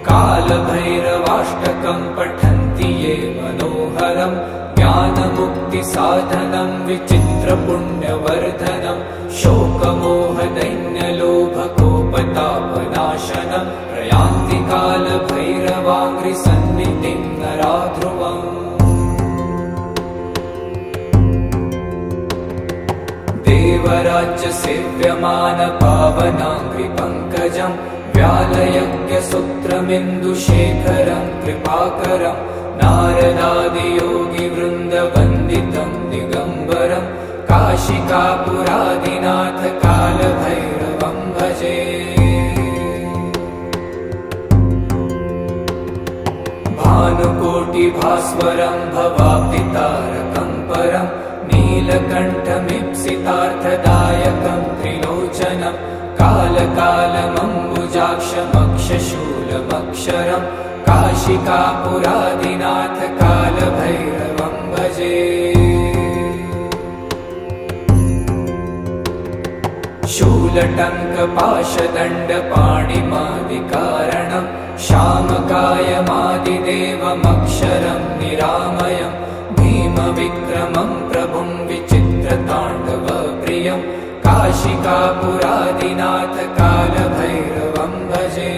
कालभैरवाष्टकं पठन्ति ये मनोहरं ज्ञानमुक्तिसाधनं विचित्रपुण्यवर्धनं शोकमोहदैन्यलोभकोपतापनाशनं प्रयान्ति कालभैरवाङ्घ्रिसन्निधिं नराध्रुवम्। देवराज्य सेव्यमान पावनाङ्घ्रिपङ्कजं व्यालयज्ञसूत्रमिन्दुशेखरं कृपाकरं नारदादियोगिवृन्दवन्दितं दिगम्बरं काशिकापुरादिनाथ कालभैरवं भजे। भानुकोटिभास्वरं भवाब्दितारकं परं नीलकण्ठमीप्सितार्थदायकं त्रिलोचनं कालकालमम्बुजाक्षमक्षशूलमक्षरं काशिकापुरादिनाथ कालभैरवं भजे। शूलटङ्कपाशदण्डपाणिमादिकारणं श्यामकायमादिदेवमक्षरं निरामयं भीमविक्रमं प्रभुं विचित्रताण्डवप्रियं काशिकापुरादिनाथ कालभैरवं भजे।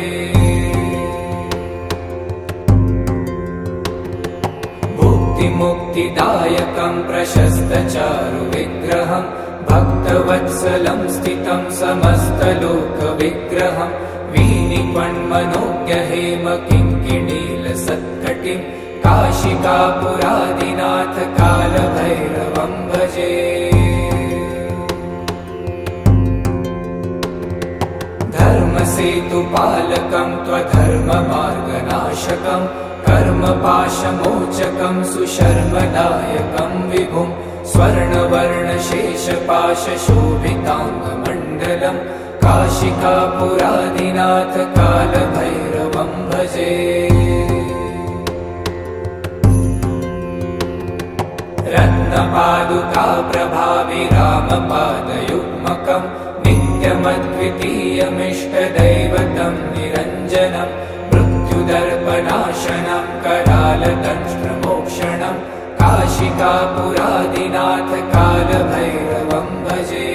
भुक्तिमुक्तिदायकं प्रशस्तचारुविग्रहं भक्तवत्सलं स्थितं समस्तलोकविग्रहं वीनिपण्मनोज्ञहेमकिङ्किणीलसत्कटिं काशिकापुरादिनाथ कालभैरवं भजे। धर्मसेतुपालकं त्वधर्ममार्गनाशकं कर्मपाशमोचकं सुशर्मदायकं विभुं स्वर्णवर्णशेषपाशशोभिताङ्गमण्डलं काशिकापुरादिनाथ कालभैरवं भजे। रत्नपादुकाप्रभाविरामपादयुग्मकं नित्यमद्वितीयमिष्टदैवतं निरञ्जनं मृत्युदर्पनाशनं करालदंष्ट्रमोक्षणं काशिकापुरादिनाथ कालभैरवं भजे।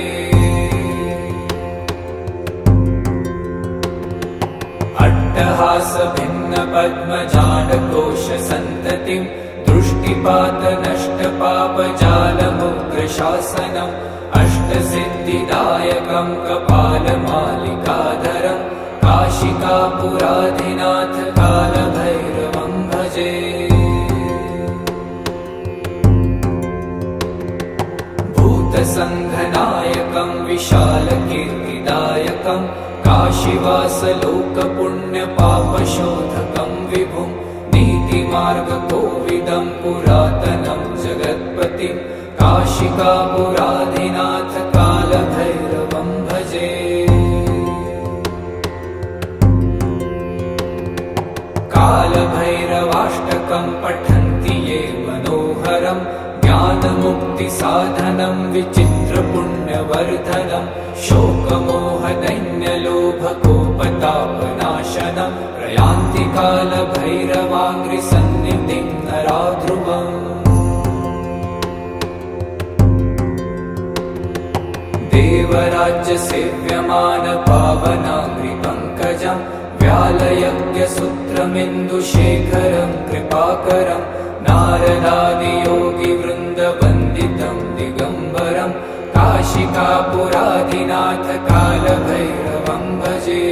अट्टहासभिन्नपद्मजालकोशसन्ततिं दृष्टिपातनष्टपापजालमुग्रशासनम् अष्टसिद्धिदायकं कपालमालिकाधरं काशिकापुरादिनाथ कालभैरवं भजे। भूतसङ्घनायकं विशालकीर्तिदायकं काशीवासलोकपुण्यपापशोधकं विभुं नीतिमार्गकोविदं पुरातनं जगत्पतिं काशिकापुरादिनाथ कालभैरवं भजे। कालभैरवाष्टकं पठन्ति ये मनोहरं ज्ञानमुक्तिसाधनं विचित्रपुण्यवर्धनं शोकमोहदैन्यलोभकोपतापनाशनं प्रयान्ति कालभैरवाङ्घ्रिसन्निधिं नराध्रुवम्। देवराज्य सेव्यमान पावनाङ्घ्रिपङ्कजं व्यालयज्ञसूत्रमिन्दुशेखरं कृपाकरं नारदादियोगिवृन्दवन्दितं दिगम्बरं काशिकापुरादिनाथ कालभैरवं भजे।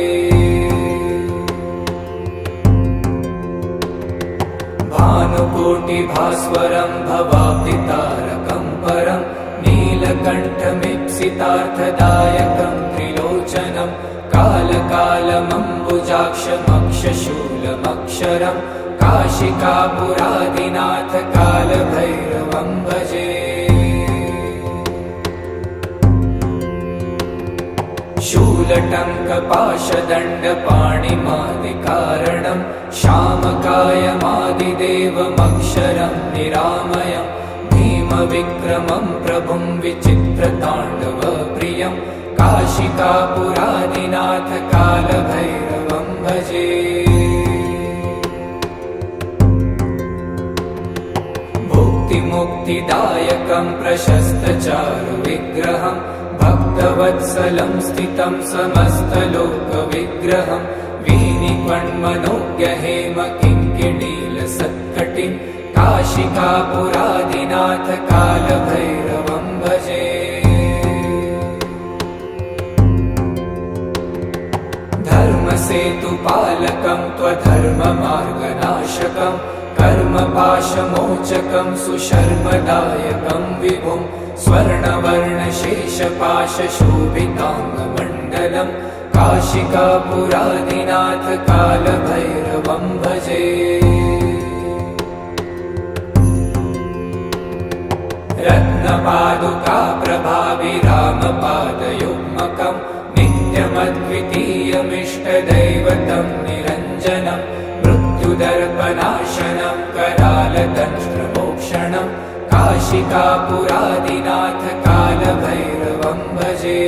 भानुकोटिभास्वरं भवाब्दितारकं परं नीलकण्ठमीप्सितार्थदायकं त्रिलोचनं कालकालमम्बुजाक्षमक्षशूलमक्षरं काशिकापुरादिनाथ कालभैरवं भजे। शूलटङ्कपाशदण्डपाणिमादिकारणं श्यामकायमादिदेवमक्षरं निरामयं भीमविक्रमं प्रभुं विचित्रताण्डवप्रियं काशिकापुरादिनाथ कालभैरवं भजे। भुक्तिमुक्तिदायकं प्रशस्तचारुविग्रहं भक्तवत्सलं स्थितं समस्तलोकविग्रहं वीनिपण्मनोज्ञहेमकिङ्किणीलसत्कटिं काशिकापुरादिनाथ कालभैरवं भजे। धर्मसेतुपालकं त्वधर्ममार्गनाशकं कर्मपाशमोचकं सुशर्मदायकं विभुं स्वर्णवर्णशेषपाशशोभिताङ्गमण्डलं काशिकापुरादिनाथ कालभैरवं भजे। रत्नपादुका प्रभाविरामपादयुग्मकं नित्यमद्वितीयमिष्टदैवतं निरञ्जनं मृत्युदर्पनाशनं करालदंष्ट्रमोक्षणं काशिकापुरादिनाथ कालभैरवं भजे।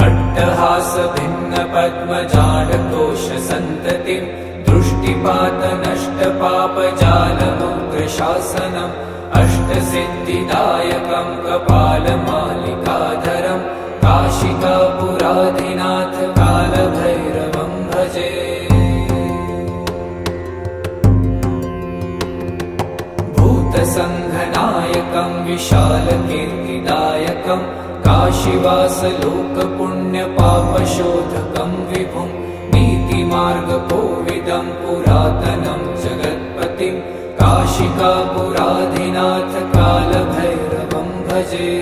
अट्टहासभिन्नपद्मजालकोशसन्ततिं दृष्टिपातनष्टपापजालमुग्रशासनम् अष्टसिद्धिदायकं कपालमालिकाधरं काशिकापुरादिनाथ कालभैरवं भजे। भूतसङ्घनायकं विशालकीर्तिदायकं काशीवासलोकपुण्यपापशोधकं विभुं नीतिमार्गकोविदं पुरातनं जगत्पतिं काशिकापुरादिनाथ कालभैरवं भजे।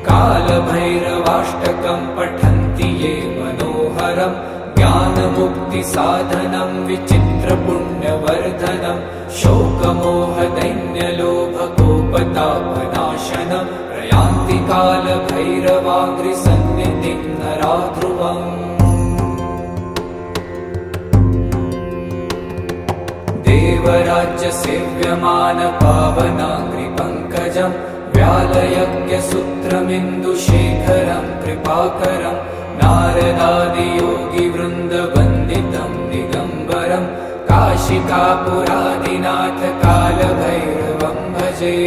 कालभैरवाष्टकं पठन्ति ये मनोहरं ज्ञानमुक्तिसाधनं विचित्रपुण्यवर्धनं शोकमोहदैन्यलोभकोपतापनाशनं प्रयान्ति कालभैरवाग्रिसन्निधिं नरा ध्रुवम्। देवराज्यसेव्यमानपावनाग्रिपङ्कजं व्यालयज्ञसूत्रमिन्दुशेखरं कृपाकरं नारदादियोगिवृन्दवन्दितं दिगम्बरं काशिकापुरादिनाथ कालभैरवं भजे।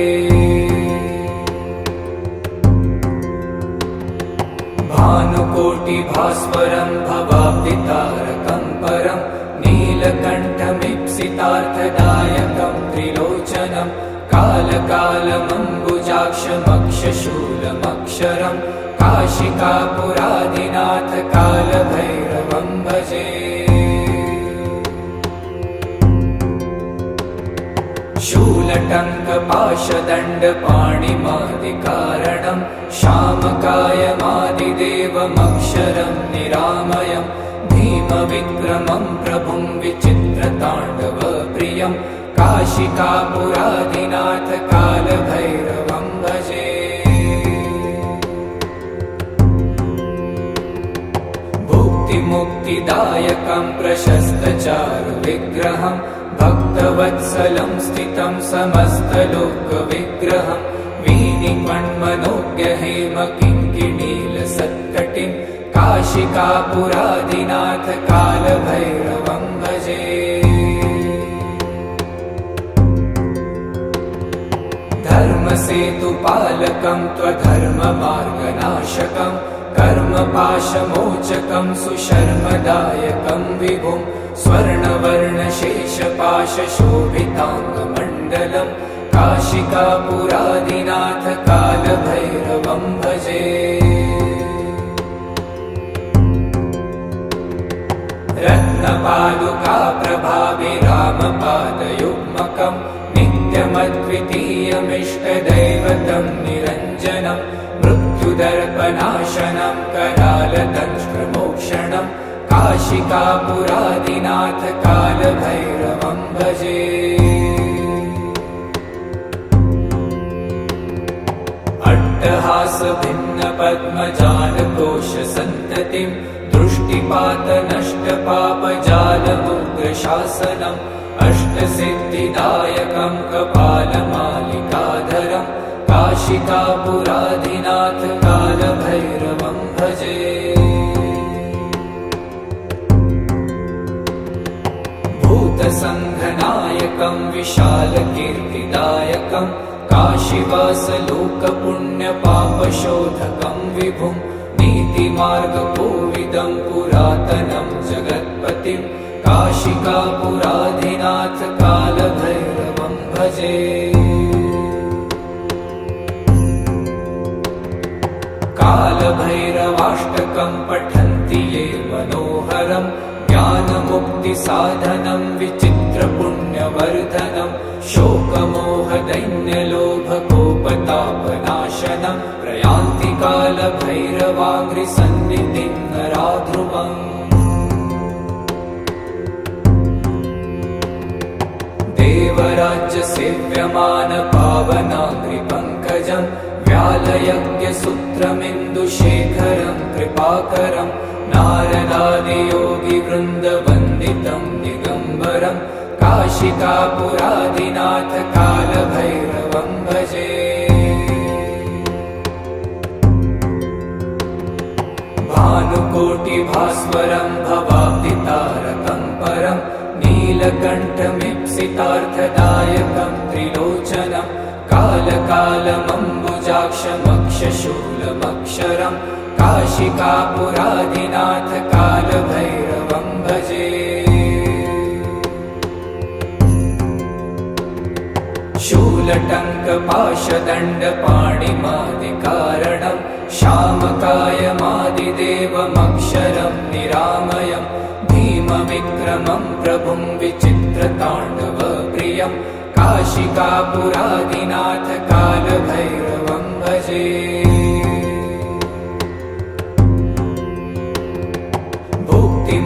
भानुकोटिभास्वरं भवाब्दितारकं परं नीलकण्ठमीप्सितार्थदायकं त्रिलोचनं कालकालमम्बुजाक्षमक्षशूलमक्षरं काशिकापुरादिनाथ कालभैरवं भजे। शूलटङ्कपाशदण्डपाणिमादिकारणं शामकायमादिदेवमक्षरं निरामयं भीमविक्रमं प्रभुं विचित्रताण्डवप्रियं काशिकापुरादिनाथ कालभैरवं भजे। भुक्तिमुक्तिदायकं प्रशस्तचारुविग्रहं भक्तवत्सलं स्थितं समस्तलोकविग्रहं वीनिमन्मनोज्ञहेमकिङ्किणीलसत्कटिं काशिकापुरादिनाथ कालभैरवं भजे। धर्मसेतुपालकं त्वधर्ममार्गनाशकं कर्मपाशमोचकं सुशर्मदायकं विभुं स्वर्णवर्णशेषपाशशोभिताङ्गमण्डलं काशिकापुरादिनाथ कालभैरवं भजे। रत्नपादुका प्रभाविरामपादयुग्मकं नित्यमद्वितीयमिष्टदैवतं निरञ्जनं मृत्युदर्पनाशनं करालदंष्ट्रमोक्षणं काशिकापुरादिनाथ कालभैरवं भजे। अट्टहासभिन्नपद्मजालकोशसन्ततिं दृष्टिपातनष्टपापजालमुग्रशासनम् अष्टसिद्धिदायकं कपालमालिकाधरं काशिकापुरादिनाथ कालभैरवं भजे। भूतसङ्घनायकं विशालकीर्तिदायकं काशीवासलोकपुण्यपापशोधकं विभुं नीतिमार्गकोविदं पुरातनं जगत्पतिं काशिकापुरादिनाथ कालभैरवं भजे। ज्ञानमुक्तिसाधनं विचित्रपुण्यवर्धनं शोकमोहदैन्यलोभकोपतापनाशनं प्रयान्तिकालभैरवाङ्घ्रिसन्निधिं नराध्रुवम् देवराज्यसेव्यमानपावनाङ्घ्रिपङ्कजं व्यालयज्ञसूत्रमिन्दुशेखरं कृपाकरं नारदादियोगिवृन्दवन्दितं दिगम्बरं काशिकापुरादिनाथ कालभैरवं भजे भानुकोटिभास्वरं भवाब्धितारकं परं नीलकण्ठमीप्सितार्थदायकं त्रिलोचनं कालकालमम्बुजाक्षमक्षशूलमक्षरं काशिकापुरादिनाथ कालभैरवं भजे शूलटङ्कपाशदण्डपाणिमादिकारणं श्यामकायमादिदेवमक्षरं निरामयं भीमविक्रमं प्रभुं विचित्रताण्डवप्रियं काशिकापुरादिनाथ कालभैरवं भजे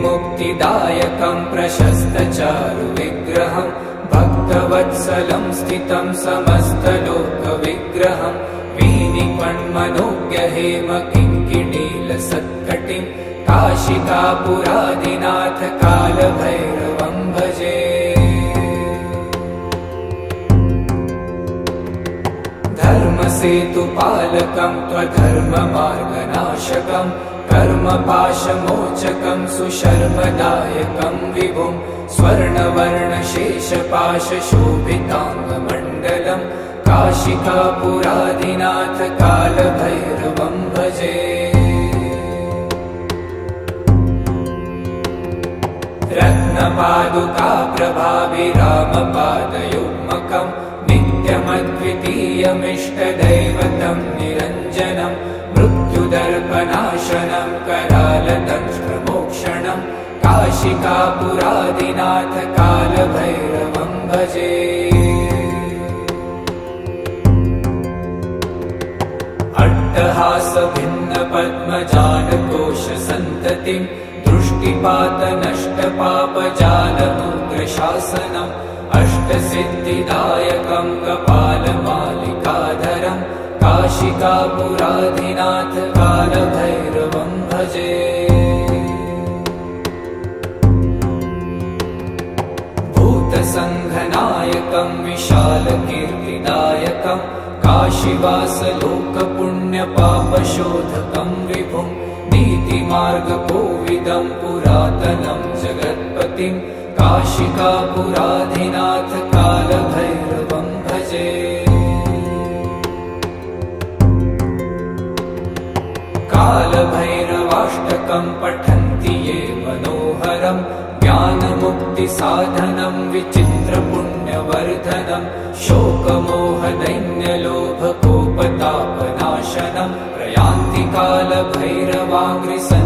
भुक्तिमुक्तिदायकं प्रशस्तचारुविग्रहं भक्तवत्सलं स्थितं समस्तलोकविग्रहं वीनिपण्मनोज्ञहेमकिङ्किणीलसत्कटिं काशिकापुरादिनाथ कालभैरवं भजे धर्मसेतुपालकं त्वधर्ममार्गनाशकं कर्मपाशमोचकं सुशर्मदायकं विभुं स्वर्णवर्णशेषपाशशोभिताङ्गमण्डलं काशिकापुरादिनाथ कालभैरवं भजे रत्नपादुकाप्रभाभिरामपादयुग्मकं नित्यमद्वितीयमिष्टदैवतं निरञ्जनं मृत्युदर्पनाशनं करालदंष्ट्रमोक्षणं काशिकापुरादिनाथ कालभैरवं भजे अट्टहासभिन्नपद्मजालकोशसन्ततिं दृष्टिपातनष्टपापजालमुग्रशासनम् अष्टसिद्धिदायकं कपालमालिकाधरं काशिकापुरादिनाथ कालभैरवं भजे भूतसङ्घनायकं विशालकीर्तिदायकं काशीवासलोकपुण्यपापशोधकं विभुं नीतिमार्गकोविदं पुरातनं जगत्पतिं काशिकापुरादिनाथ कालभैरवं भजे कालभैरवाष्टकं पठन्ति ये मनोहरं ज्ञानमुक्तिसाधनं विचित्रपुण्यवर्धनं शोकमोहदैन्यलोभकोपतापनाशनं प्रयान्तिकालभैरवाङ्घ्रिसन्निधिं